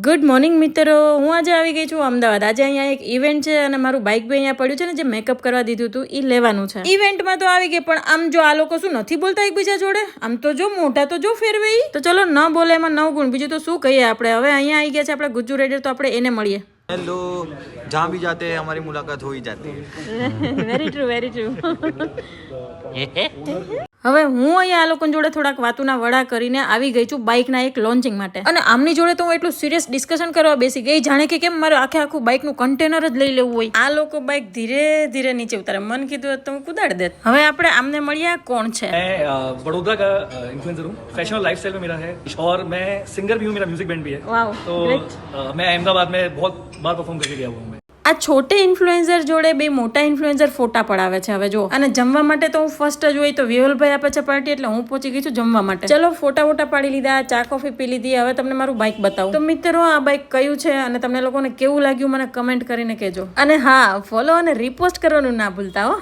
Good morning મિત્રો, હું આજે આવી ગઈ છું અમદાવાદ. આજે અહીંયા એક ઇવેન્ટ છે અને મારું બાઇક બી અહીંયા પડ્યું છે ને, જે મેકઅપ કરવા દીધું હતું એ લેવાનું છે. ઇવેન્ટમાં તો આવી ગઈ, પણ આમ જો આ લોકો શું નથી બોલતા એકબીજા જોડે, આમ તો જો મોઢા તો જો ફેરવે. તો ચલો ન બોલે એમાં 9 ગુણ, બીજું તો શું કહીએ આપણે. હવે અહીંયા આવી ગયા છે આપણા ગુજ્જુ રેડર, તો આપણે એને મળીએ. हेलो, जहाँ भी जाते हैं हमारी मुलाकात हो ही जाती है. Very true, very true. હવે હું અહીંયા આ લોકો જોડે થોડાક વાતુના વડા કરીને આવી ગઈ છું બાઇકના એક લોન્ચિંગ માટે. અને આમની જોડે તો હું એટલું સિરિયસ ડિસ્કશન કરવા બેસી ગઈ, જાણે કે કેમ મારે આખું બાઇકનું કન્ટેનર જ લઈ લેવું હોય. આ લોકો બાઇક ધીરે ધીરે નીચે ઉતારે, મન કીધું તો હું કુદાડી દેત. હવે આપણે આમને મળ્યા કોણ છે. मैं बड़ौदा का इन्फ्लुएंसर हूँ. फैशन और लाइफस्टाइल में मेरा है, और मैं सिंगर भी हूँ, मेरा म्यूजिक बैंड भी है. वाओ, तो मैं अहमदाबाद में बहुत बार परफॉर्म करके गया हुआ हूँ. આ છોટે ઇન્ફ્લુએન્સર જોડે બે મોટા ઇન્ફ્લુએન્સર ફોટા પડાવે છે. હવે જો, અને જમવા માટે તો હું ફર્સ્ટ જ હોય તો વિહુલભાઈ આપે છે પાર્ટી, એટલે હું પહોંચી ગઈ છું જમવા માટે. ચલો, ફોટા પાડી લીધા, ચા કોફી પી લીધી. હવે તમને મારું બાઇક બતાવું. તો મિત્રો, આ બાઇક કયું છે અને તમને લોકોને કેવું લાગ્યું મને કમેન્ટ કરીને કહેજો. અને હા, ફોલો અને રિપોસ્ટ કરવાનું ના ભૂલતા હો.